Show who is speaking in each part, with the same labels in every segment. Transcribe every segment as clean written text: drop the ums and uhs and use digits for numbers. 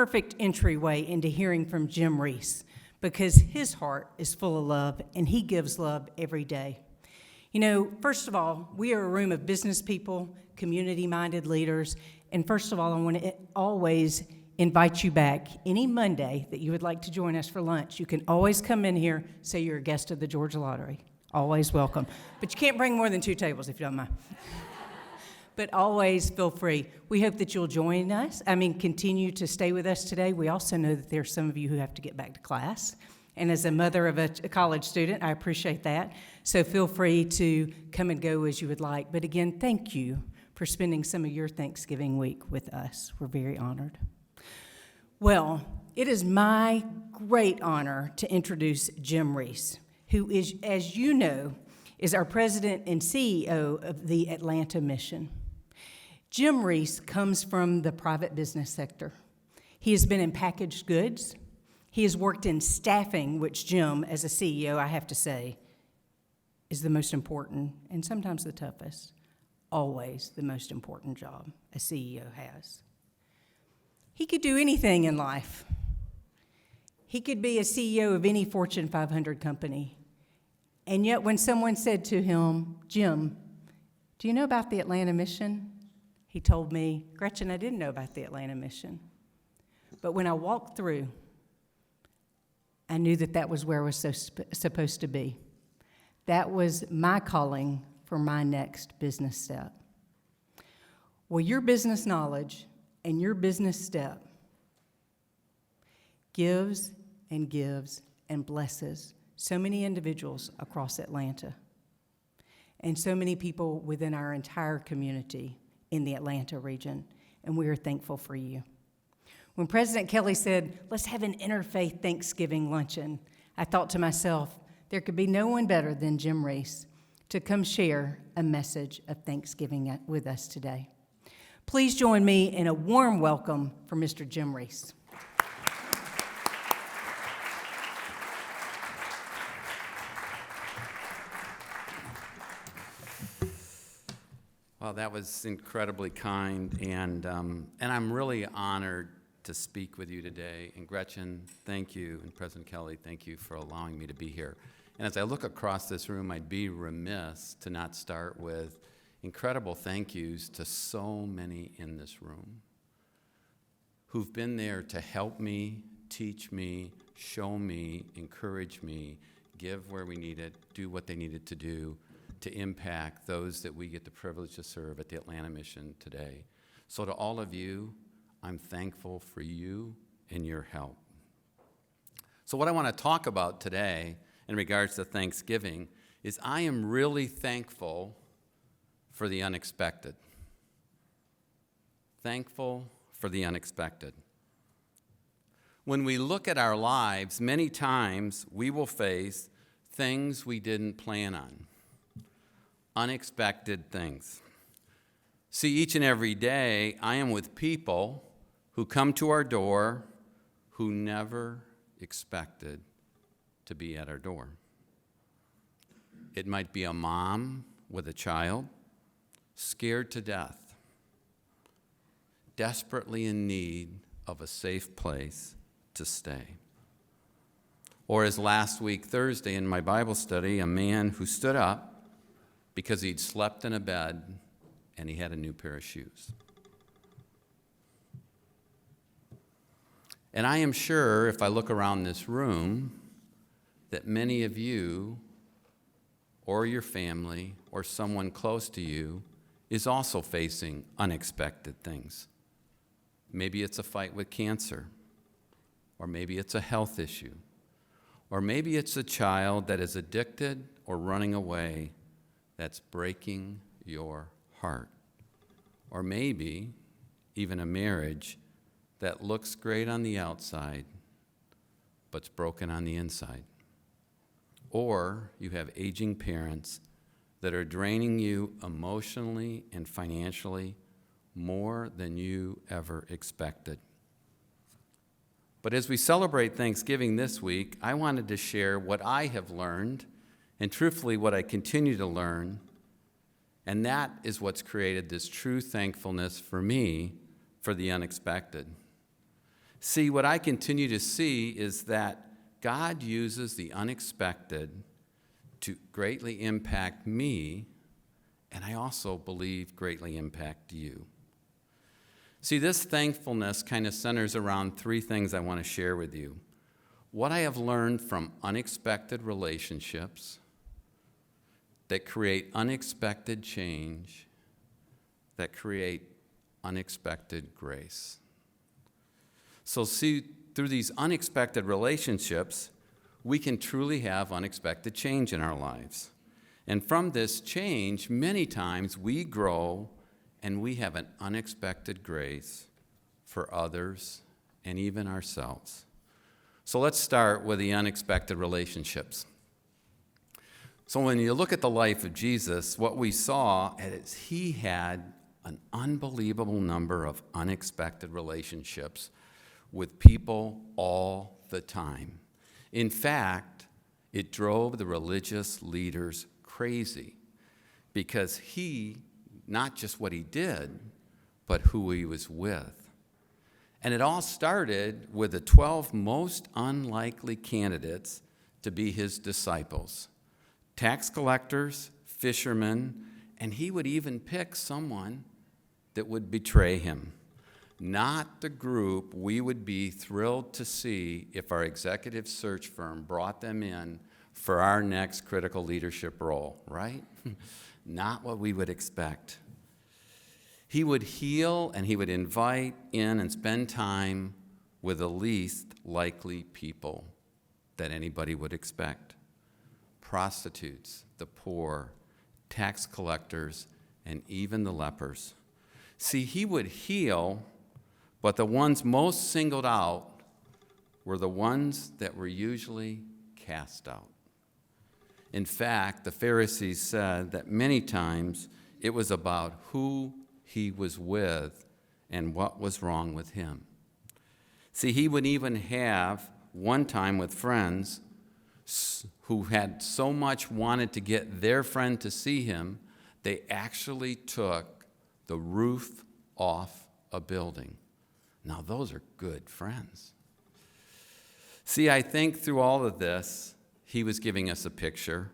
Speaker 1: perfect entryway into hearing from Jim Reese because his heart is full of love and he gives love every day. You know, first of all, we are a room of business people, community-minded leaders, and first of all, I want to always invite you back. Any Monday that you would like to join us for lunch, you can always come in here, say you're a guest of the Georgia Lottery. Always welcome. But you can't bring more than 2 tables if you don't mind. But always feel free. We hope that you'll join us. Continue to stay with us today. We also know that there are some of you who have to get back to class. And as a mother of a college student, I appreciate that. So feel free to come and go as you would like. But again, thank you for spending some of your Thanksgiving week with us. We're very honored. Well, it is my great honor to introduce Jim Reese, who is, as you know, is our president and CEO of the Atlanta Mission. Jim Reese comes from the private business sector. He has been in packaged goods. He has worked in staffing, which Jim, as a CEO, I have to say, is the most important and sometimes the toughest, always the most important job a CEO has. He could do anything in life. He could be a CEO of any Fortune 500 company. And yet when someone said to him, Jim, do you know about the Atlanta Mission? He told me, Gretchen, I didn't know about the Atlanta Mission. But when I walked through, I knew that that was where I was supposed to be. That was my calling for my next business step. Well, your business knowledge and your business step gives and gives and blesses so many individuals across Atlanta and so many people within our entire community in the Atlanta region, and we are thankful for you. When President Kelly said, let's have an Interfaith Thanksgiving luncheon, I thought to myself, there could be no one better than Jim Reese to come share a message of Thanksgiving with us today. Please join me in a warm welcome for Mr. Jim Reese.
Speaker 2: Well, that was incredibly kind, and I'm really honored to speak with you today. And Gretchen, thank you, and President Kelly, thank you for allowing me to be here. And as I look across this room, I'd be remiss to not start with incredible thank yous to so many in this room who've been there to help me, teach me, show me, encourage me, give where we needed, do what they needed to do to impact those that we get the privilege to serve at the Atlanta Mission today. So to all of you, I'm thankful for you and your help. So what I want to talk about today in regards to Thanksgiving is I am really thankful for the unexpected. Thankful for the unexpected. When we look at our lives, many times we will face things we didn't plan on. Unexpected things. See, each and every day, I am with people who come to our door who never expected to be at our door. It might be a mom with a child, scared to death, desperately in need of a safe place to stay. Or as last week, Thursday, in my Bible study, a man who stood up because he'd slept in a bed and he had a new pair of shoes. And I am sure, if I look around this room, that many of you or your family or someone close to you is also facing unexpected things. Maybe it's a fight with cancer, or maybe it's a health issue, or maybe it's a child that is addicted or running away that's breaking your heart. Or maybe even a marriage that looks great on the outside, but's broken on the inside. Or you have aging parents that are draining you emotionally and financially more than you ever expected. But as we celebrate Thanksgiving this week, I wanted to share what I have learned, and truthfully what I continue to learn, and that is what's created this true thankfulness for me for the unexpected. See, what I continue to see is that God uses the unexpected to greatly impact me, and I also believe greatly impact you. See, this thankfulness kind of centers around three things I want to share with you. What I have learned from unexpected relationships that create unexpected change, that create unexpected grace. So see, through these unexpected relationships, we can truly have unexpected change in our lives. And from this change, many times we grow and we have an unexpected grace for others and even ourselves. So let's start with the unexpected relationships. So when you look at the life of Jesus, what we saw is he had an unbelievable number of unexpected relationships with people all the time. In fact, it drove the religious leaders crazy because not just what he did, but who he was with. And it all started with the 12 most unlikely candidates to be his disciples. Tax collectors, fishermen, and he would even pick someone that would betray him. Not the group we would be thrilled to see if our executive search firm brought them in for our next critical leadership role, right? Not what we would expect. He would heal and he would invite in and spend time with the least likely people that anybody would expect. Prostitutes, the poor, tax collectors, and even the lepers. See, he would heal, but the ones most singled out were the ones that were usually cast out. In fact, the Pharisees said that many times it was about who he was with and what was wrong with him. See, he would even have one time with friends who had so much wanted to get their friend to see him, they actually took the roof off a building. Now, those are good friends. See, I think through all of this, he was giving us a picture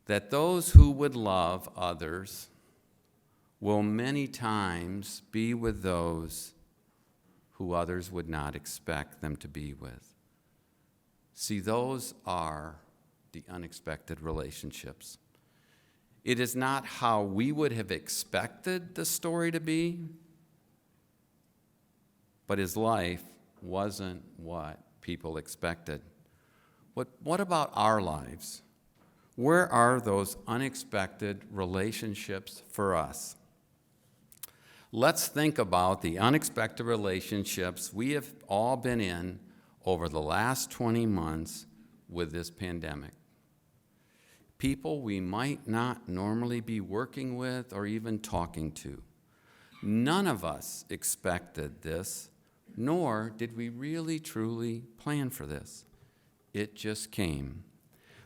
Speaker 2: that those who would love others will many times be with those who others would not expect them to be with. See, those are the unexpected relationships. It is not how we would have expected the story to be, but his life wasn't what people expected. What about our lives? Where are those unexpected relationships for us? Let's think about the unexpected relationships we have all been in over the last 20 months with this pandemic. People we might not normally be working with or even talking to. None of us expected this, nor did we really truly plan for this. It just came.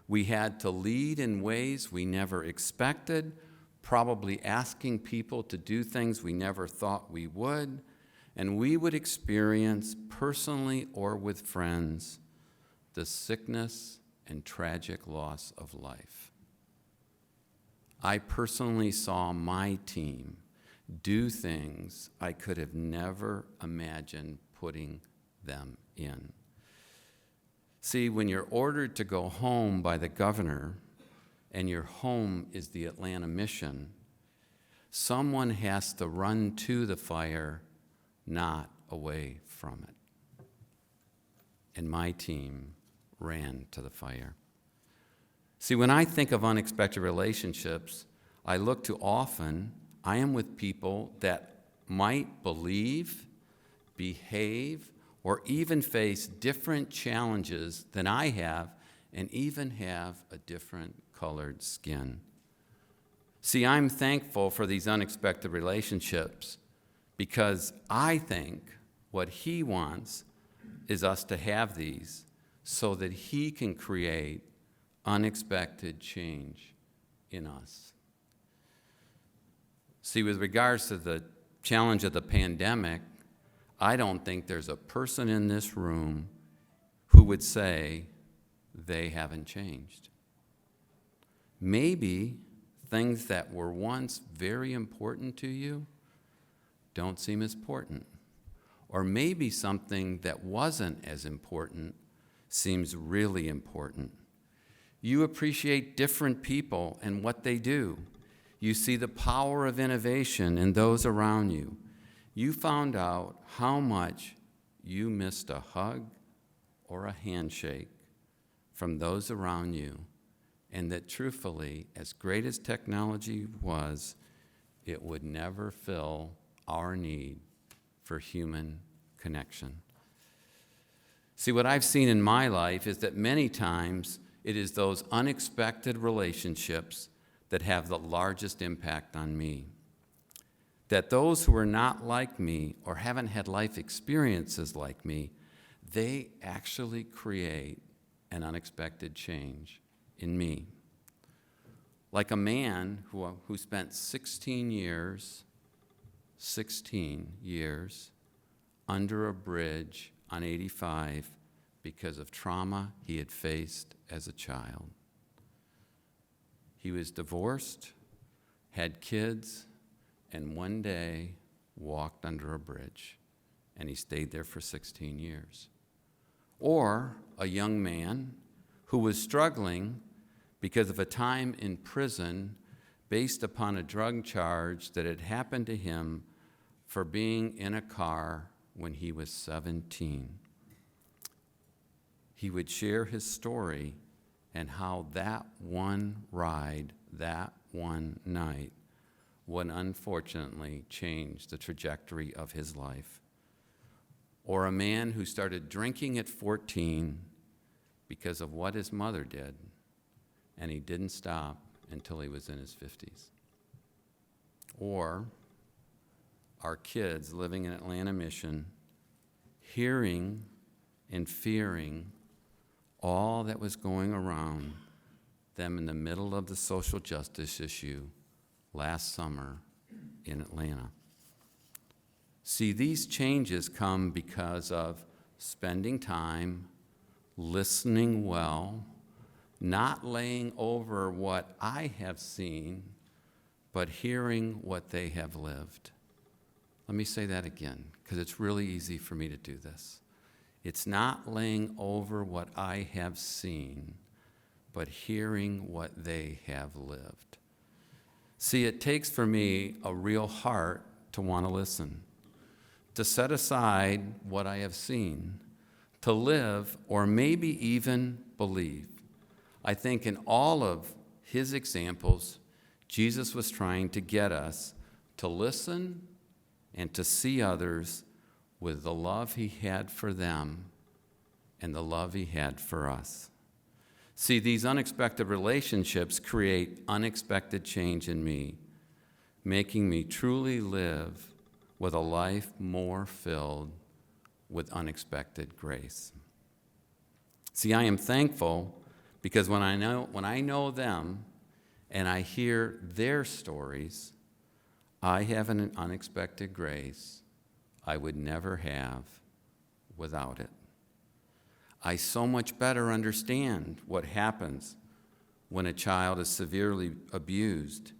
Speaker 2: We had to lead in ways we never expected, probably asking people to do things we never thought we would, and we would experience personally or with friends the sickness and tragic loss of life. I personally saw my team do things I could have never imagined putting them in. See, when you're ordered to go home by the governor and your home is the Atlanta mission, someone has to run to the fire, not away from it. And my team ran to the fire. See, when I think of unexpected relationships, I look to often I am with people that might believe, behave, or even face different challenges than I have, and even have a different colored skin. See, I'm thankful for these unexpected relationships because I think what he wants is us to have these so that he can create unexpected change in us. See, with regards to the challenge of the pandemic, I don't think there's a person in this room who would say they haven't changed. Maybe things that were once very important to you don't seem as important. Or maybe something that wasn't as important seems really important. You appreciate different people and what they do. You see the power of innovation in those around you. You found out how much you missed a hug or a handshake from those around you, and that truthfully, as great as technology was, it would never fill our need for human connection. See, what I've seen in my life is that many times it is those unexpected relationships that have the largest impact on me. That those who are not like me or haven't had life experiences like me, they actually create an unexpected change in me. Like a man who spent 16 years under a bridge on 85 because of trauma he had faced as a child. He was divorced, had kids, and one day walked under a bridge, and he stayed there for 16 years. Or a young man who was struggling because of a time in prison based upon a drug charge that had happened to him for being in a car when he was 17. He would share his story and how that one ride, that one night, would unfortunately change the trajectory of his life. Or a man who started drinking at 14 because of what his mother did, and he didn't stop until he was in his 50s. Or our kids living in Atlanta Mission, hearing and fearing all that was going around them in the middle of the social justice issue last summer in Atlanta. See, these changes come because of spending time, listening well, not laying over what I have seen, but hearing what they have lived. Let me say that again, because it's really easy for me to do this. It's not laying over what I have seen, but hearing what they have lived. See, it takes for me a real heart to want to listen, to set aside what I have seen, to live or maybe even believe. I think in all of his examples, Jesus was trying to get us to listen and to see others with the love he had for them and the love he had for us. See, these unexpected relationships create unexpected change in me, making me truly live with a life more filled with unexpected grace. See, I am thankful because when I know them and I hear their stories, I have an unexpected grace I would never have without it. I so much better understand what happens when a child is severely abused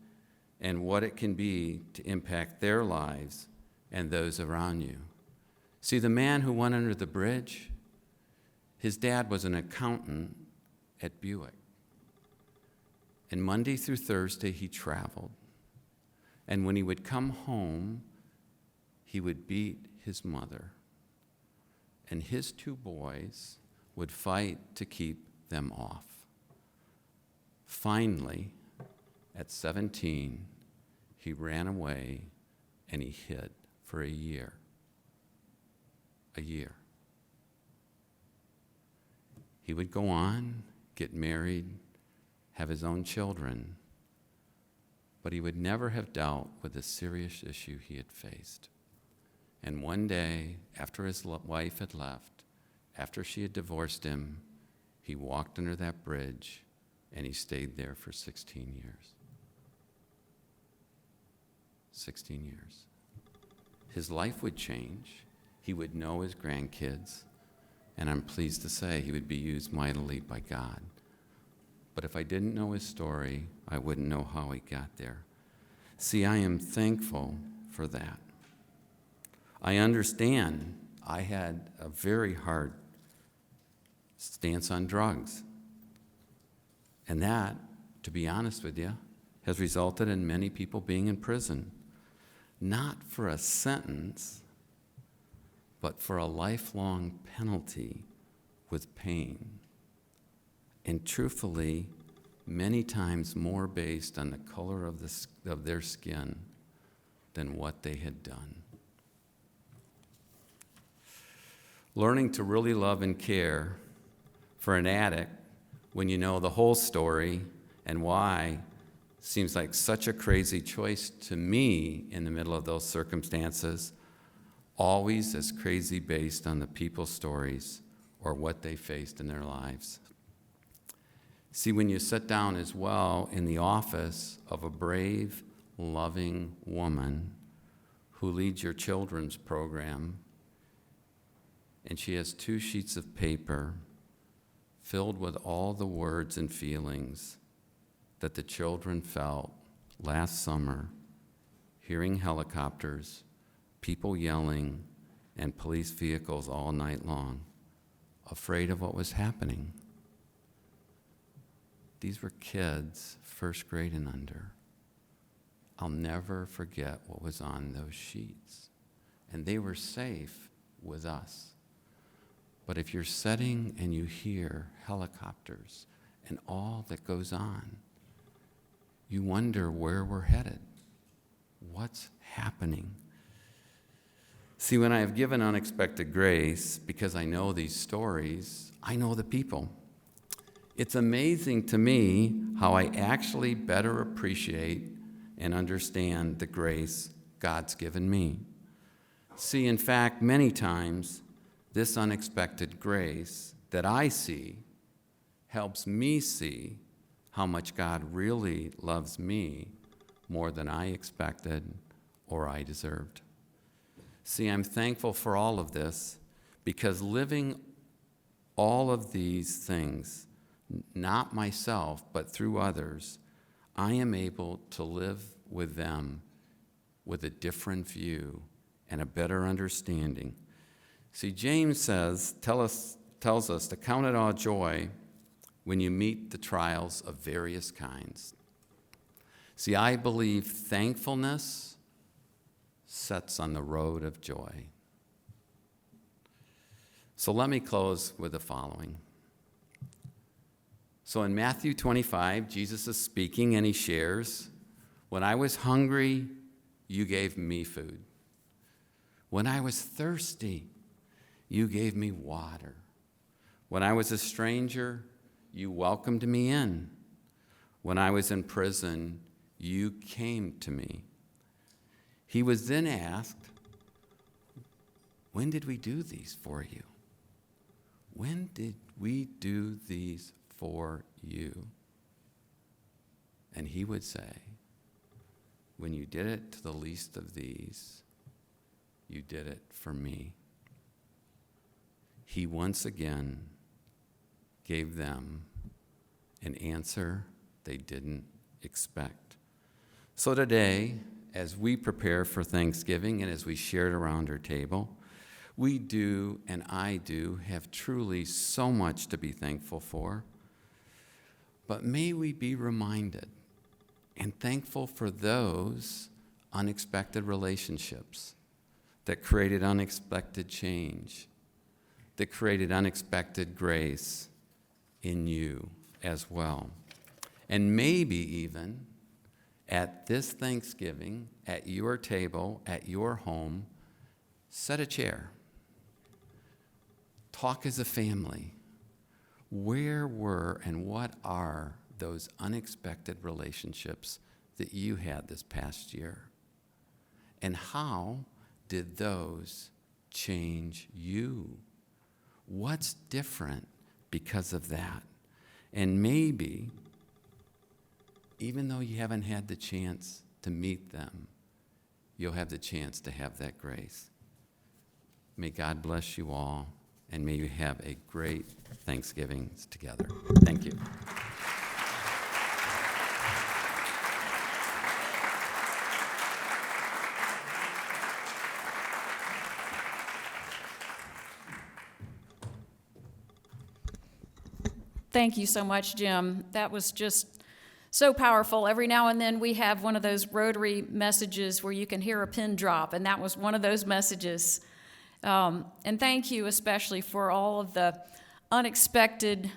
Speaker 2: and what it can be to impact their lives and those around you. See, the man who went under the bridge, his dad was an accountant at Buick. And Monday through Thursday, he traveled. And when he would come home, he would beat his mother. And his two boys would fight to keep them off. Finally, at 17, he ran away and he hid for a year. A year. He would go on, get married, have his own children, but he would never have dealt with the serious issue he had faced. And one day, after his wife had left, after she had divorced him, he walked under that bridge and he stayed there for 16 years. 16 years. His life would change. he would know his grandkids, and I'm pleased to say he would be used mightily by God. But if I didn't know his story, I wouldn't know how he got there. See, I am thankful for that. I understand I had a very hard stance on drugs. And that, to be honest with you, has resulted in many people being in prison. Not for a sentence, but for a lifelong penalty with pain. And truthfully, many times more based on the color of their skin than what they had done. Learning to really love and care for an addict when you know the whole story and why seems like such a crazy choice to me in the middle of those circumstances, always as crazy based on the people's stories or what they faced in their lives. See, when you sit down as well in the office of a brave, loving woman who leads your children's program, and she has 2 sheets of paper filled with all the words and feelings that the children felt last summer, hearing helicopters, people yelling, and police vehicles all night long, afraid of what was happening. These were kids, 1st grade and under. I'll never forget what was on those sheets. And they were safe with us. But if you're sitting and you hear helicopters and all that goes on, you wonder where we're headed. What's happening? See, when I have given unexpected grace, because I know these stories, I know the people. It's amazing to me how I actually better appreciate and understand the grace God's given me. See, in fact, many times, this unexpected grace that I see helps me see how much God really loves me more than I expected or I deserved. See, I'm thankful for all of this because living all of these things, not myself, but through others, I am able to live with them with a different view and a better understanding. See, James tells us to count it all joy when you meet the trials of various kinds. See, I believe thankfulness sets on the road of joy. So let me close with the following. So in Matthew 25, Jesus is speaking and he shares, "When I was hungry, you gave me food. When I was thirsty, you gave me water. When I was a stranger, you welcomed me in. When I was in prison, you came to me." He was then asked, "When did we do these for you? When did we do these for you?" And he would say, "When you did it to the least of these, you did it for me." He once again gave them an answer they didn't expect. So today, as we prepare for Thanksgiving and as we share it around our table, we do, and I do, have truly so much to be thankful for. But may we be reminded and thankful for those unexpected relationships that created unexpected change, that created unexpected grace in you as well. And maybe even at this Thanksgiving, at your table, at your home, set a chair. Talk as a family. Where were and what are those unexpected relationships that you had this past year? And how did those change you? What's different because of that? And maybe, even though you haven't had the chance to meet them, you'll have the chance to have that grace. May God bless you all, and may you have a great Thanksgiving together. Thank you.
Speaker 3: Thank you so much, Jim. That was just so powerful. Every now and then we have one of those Rotary messages where you can hear a pin drop, and that was one of those messages. And thank you especially for all of the unexpected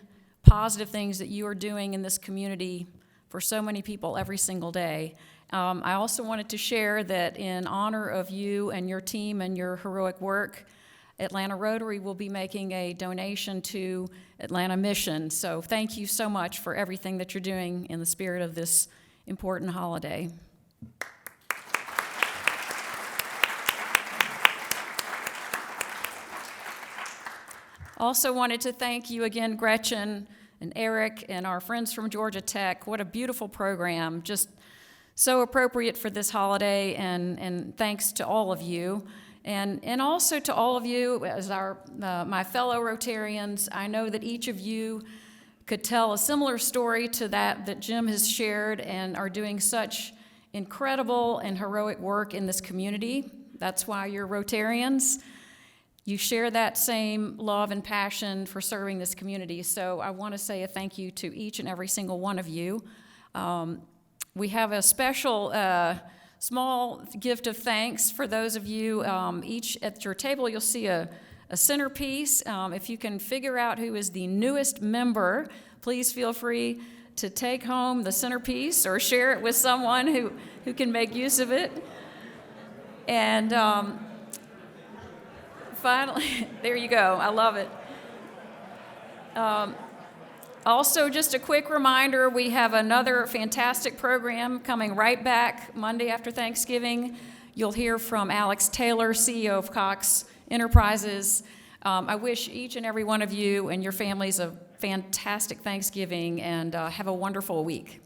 Speaker 3: positive things that you are doing in this community for so many people every single day. I also wanted to share that in honor of you and your team and your heroic work, Atlanta Rotary will be making a donation to Atlanta Mission. So thank you so much for everything that you're doing in the spirit of this important holiday. Also wanted to thank you again, Gretchen and Eric and our friends from Georgia Tech. What a beautiful program, just so appropriate for this holiday, and thanks to all of you. And also to all of you as my fellow Rotarians. I know that each of you could tell a similar story to that Jim has shared and are doing such incredible and heroic work in this community. That's why you're Rotarians. You share that same love and passion for serving this community. So I want to say a thank you to each and every single one of you. We have a special small gift of thanks for those of you. Each at your table, you'll see a centerpiece. If you can figure out who is the newest member, please feel free to take home the centerpiece or share it with someone who can make use of it. And finally, there you go. I love it. Also, just a quick reminder, we have another fantastic program coming right back Monday after Thanksgiving. You'll hear from Alex Taylor, CEO of Cox Enterprises. I wish each and every one of you and your families a fantastic Thanksgiving, and have a wonderful week.